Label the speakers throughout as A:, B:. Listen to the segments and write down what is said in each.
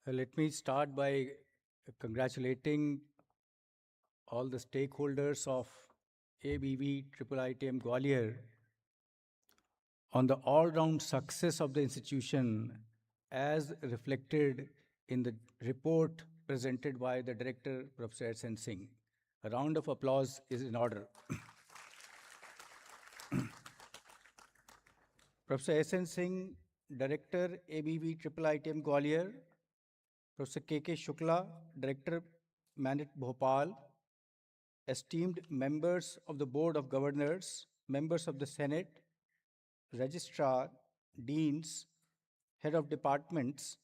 A: Let me start by congratulating all the stakeholders of ABV IIITM Gwalior on the all-round success of the institution as reflected in the report presented by the director, Professor S.N. Singh. A round of applause is in order. Professor S.N. Singh, Director, ABV IIITM Gwalior, Professor K.K. Shukla, Director, Manit Bhopal, esteemed members of the Board of Governors, members of the Senate, registrar, deans, head of departments,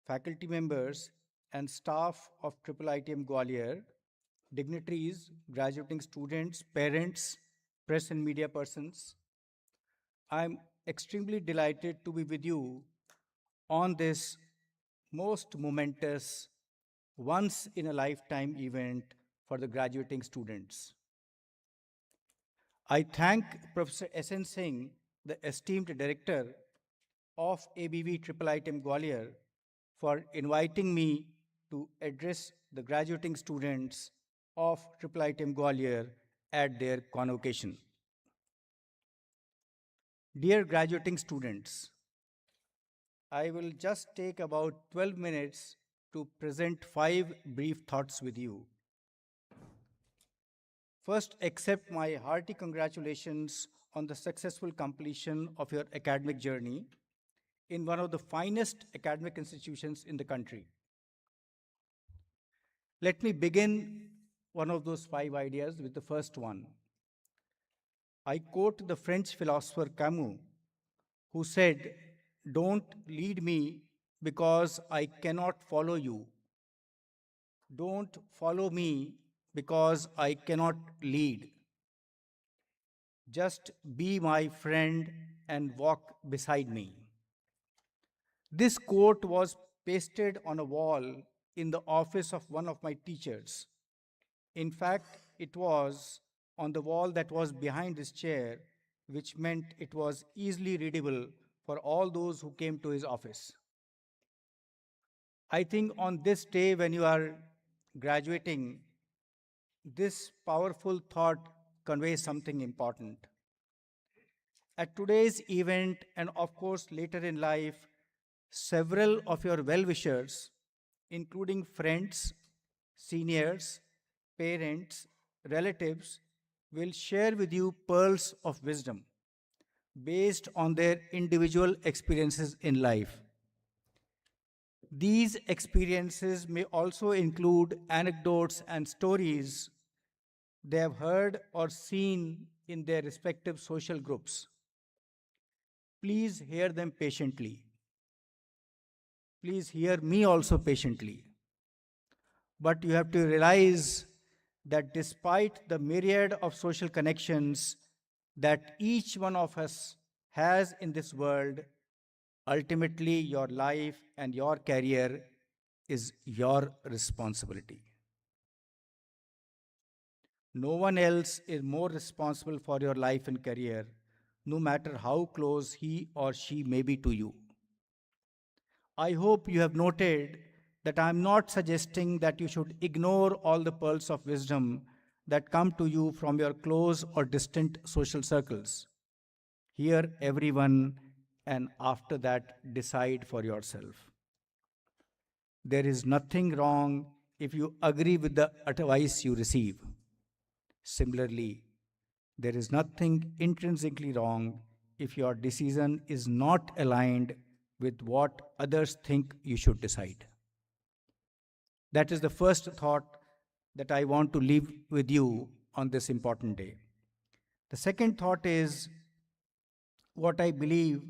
A: faculty members, and staff of IIITM Gwalior, dignitaries, graduating students, parents, press and media persons. I'm extremely delighted to be with you on this most momentous, once in a lifetime event for the graduating students. I thank Professor S.N. Singh, the esteemed director of ABV IIITM Gwalior, for inviting me to address the graduating students of IIITM Gwalior at their convocation. Dear graduating students, I will just take about 12 minutes to present 5 brief thoughts with you. First, accept my hearty congratulations on the successful completion of your academic journey in one of the finest academic institutions in the country. Let me begin one of those 5 ideas with the first one. I quote the French philosopher Camus, who said, "Don't lead me because I cannot follow you. Don't follow me because I cannot lead. Just be my friend and walk beside me." This quote was pasted on a wall in the office of one of my teachers. In fact, it was on the wall that was behind his chair, which meant it was easily readable for all those who came to his office. I think on this day when you are graduating, this powerful thought conveys something important. At today's event, and of course later in life, several of your well-wishers, including friends, seniors, parents, relatives, will share with you pearls of wisdom based on their individual experiences in life. These experiences may also include anecdotes and stories they have heard or seen in their respective social groups. Please hear them patiently. Please hear me also patiently. But you have to realize that despite the myriad of social connections that each one of us has in this world, ultimately your life and your career is your responsibility. No one else is more responsible for your life and career, no matter how close he or she may be to you. I hope you have noted that I am not suggesting that you should ignore all the pearls of wisdom that come to you from your close or distant social circles. Hear everyone and after that decide for yourself. There is nothing wrong if you agree with the advice you receive. Similarly, there is nothing intrinsically wrong if your decision is not aligned with what others think you should decide. That is the first thought that I want to leave with you on this important day. The second thought is what I believe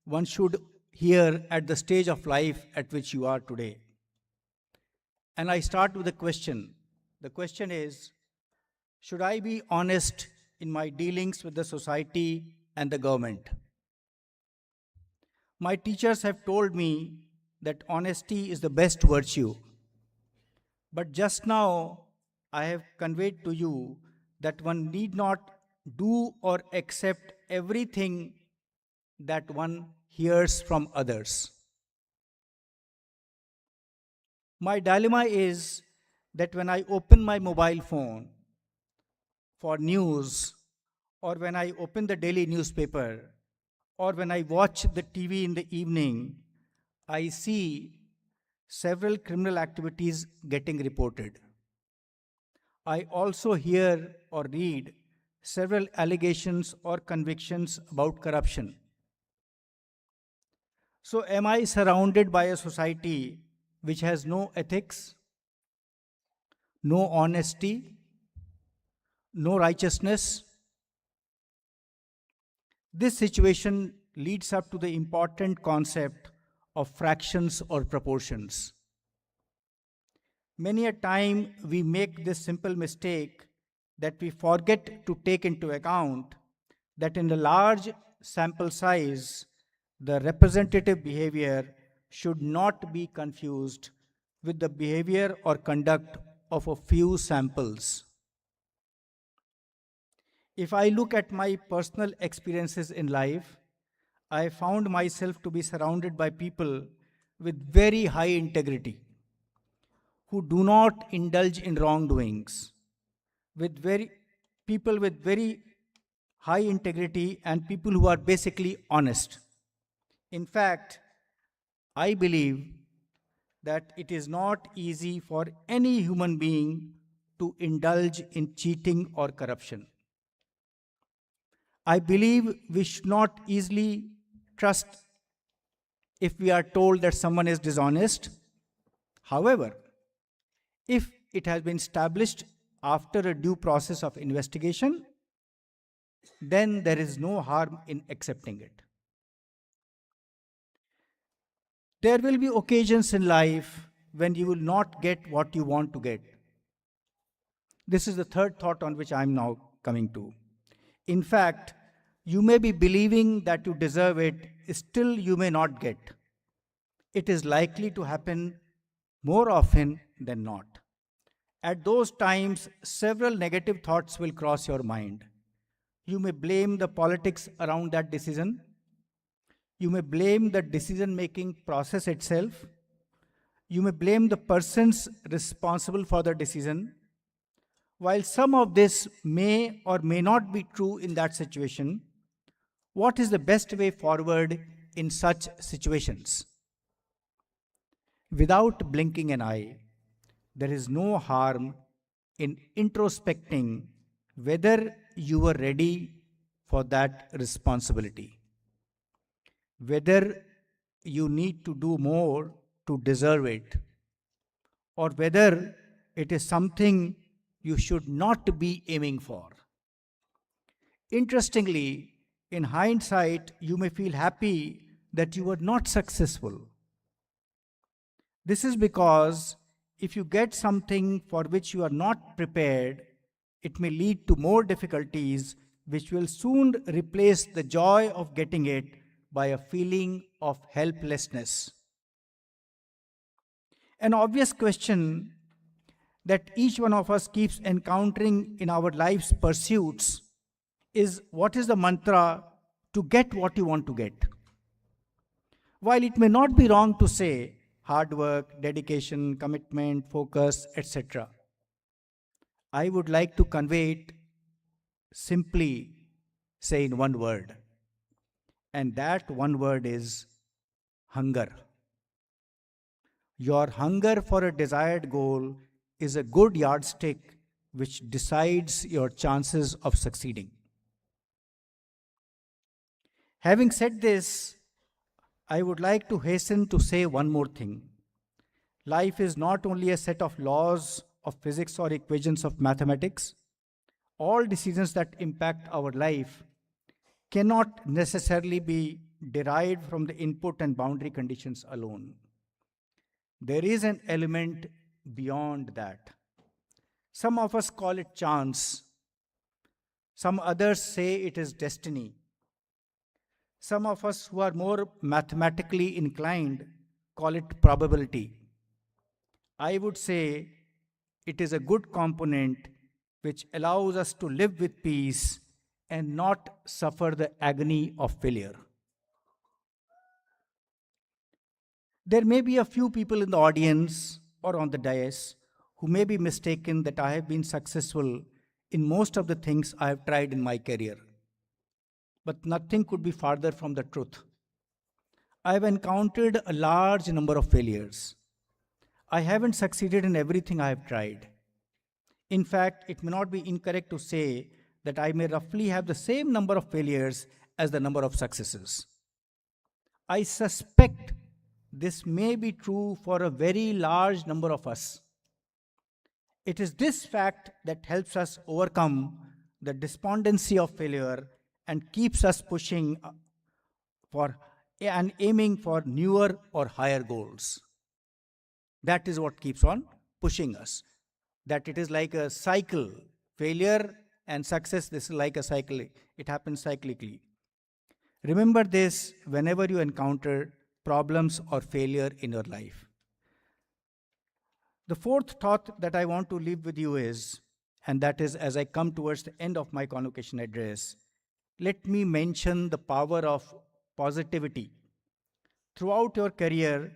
A: one should hear at the stage of life at which you are today. And I start with a question. The question is, should I be honest in my dealings with the society and the government? My teachers have told me that honesty is the best virtue. But just now, I have conveyed to you that one need not do or accept everything that one hears from others. My dilemma is that when I open my mobile phone for news, or when I open the daily newspaper, or when I watch the TV in the evening, I see several criminal activities getting reported. I also hear or read several allegations or convictions about corruption. So, am I surrounded by a society which has no ethics, no honesty, no righteousness? This situation leads up to the important concept of fractions or proportions. Many a time we make this simple mistake that we forget to take into account that in a large sample size, the representative behavior should not be confused with the behavior or conduct of a few samples. If I look at my personal experiences in life, I found myself to be surrounded by people with very high integrity, who do not indulge in wrongdoings, with very people with very high integrity and people who are basically honest. In fact, I believe that it is not easy for any human being to indulge in cheating or corruption. I believe we should not easily trust if we are told that someone is dishonest. However, if it has been established after a due process of investigation, then there is no harm in accepting it. There will be occasions in life when you will not get what you want to get. This is the third thought on which I am now coming to. In fact, you may be believing that you deserve it, still you may not get. It is likely to happen more often than not. At those times, several negative thoughts will cross your mind. You may blame the politics around that decision. You may blame the decision making process itself. You may blame the persons responsible for the decision. While some of this may or may not be true in that situation, what is the best way forward in such situations? Without blinking an eye, there is no harm in introspecting whether you were ready for that responsibility, whether you need to do more to deserve it, or whether it is something you should not be aiming for. Interestingly, in hindsight, you may feel happy that you were not successful. This is because if you get something for which you are not prepared, it may lead to more difficulties, which will soon replace the joy of getting it by a feeling of helplessness. An obvious question that each one of us keeps encountering in our life's pursuits is, what is the mantra to get what you want to get? While it may not be wrong to say hard work, dedication, commitment, focus, etc., I would like to convey it simply, say, in one word. And that one word is hunger. Your hunger for a desired goal is a good yardstick which decides your chances of succeeding. Having said this, I would like to hasten to say one more thing. Life is not only a set of laws of physics or equations of mathematics. All decisions that impact our life cannot necessarily be derived from the input and boundary conditions alone. There is an element beyond that. Some of us call it chance. Some others say it is destiny. Some of us who are more mathematically inclined call it probability. I would say it is a good component which allows us to live with peace and not suffer the agony of failure. There may be a few people in the audience or on the dais who may be mistaken that I have been successful in most of the things I have tried in my career. But nothing could be farther from the truth. I have encountered a large number of failures. I haven't succeeded in everything I have tried. In fact, it may not be incorrect to say that I may roughly have the same number of failures as the number of successes. I suspect this may be true for a very large number of us. It is this fact that helps us overcome the despondency of failure and keeps us pushing for and aiming for newer or higher goals. That is what keeps on pushing us. That it is like a cycle. Failure and success, this is like a cycle. It happens cyclically. Remember this whenever you encounter problems or failure in your life. The fourth thought that I want to leave with you is, and that is as I come towards the end of my convocation address, let me mention the power of positivity. Throughout your career,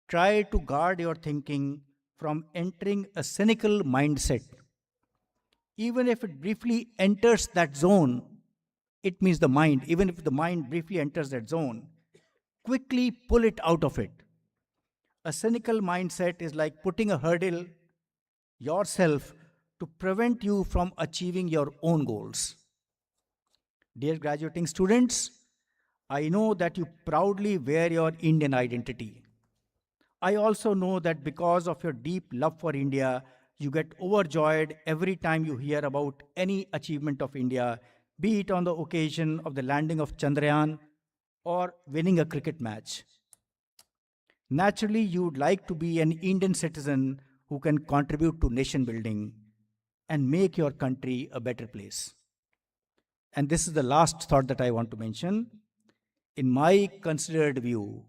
A: try to guard your thinking from entering a cynical mindset. Even if it briefly enters that zone, it means the mind, even if the mind briefly enters that zone, quickly pull it out of it. A cynical mindset is like putting a hurdle yourself to prevent you from achieving your own goals. Dear graduating students, I know that you proudly wear your Indian identity. I also know that because of your deep love for India, you get overjoyed every time you hear about any achievement of India, be it on the occasion of the landing of Chandrayaan or winning a cricket match. Naturally, you would like to be an Indian citizen who can contribute to nation building and make your country a better place. And this is the last thought that I want to mention. In my considered view,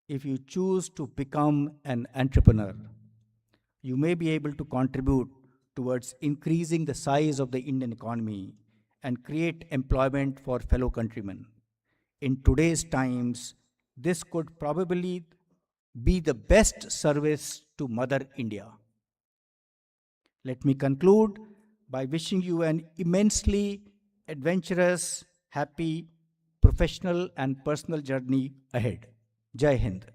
A: if you choose to become an entrepreneur, you may be able to contribute towards increasing the size of the Indian economy and create employment for fellow countrymen. In today's times, this could probably be the best service to Mother India. Let me conclude by wishing you an immensely adventurous, happy, professional and personal journey ahead. Jai Hind.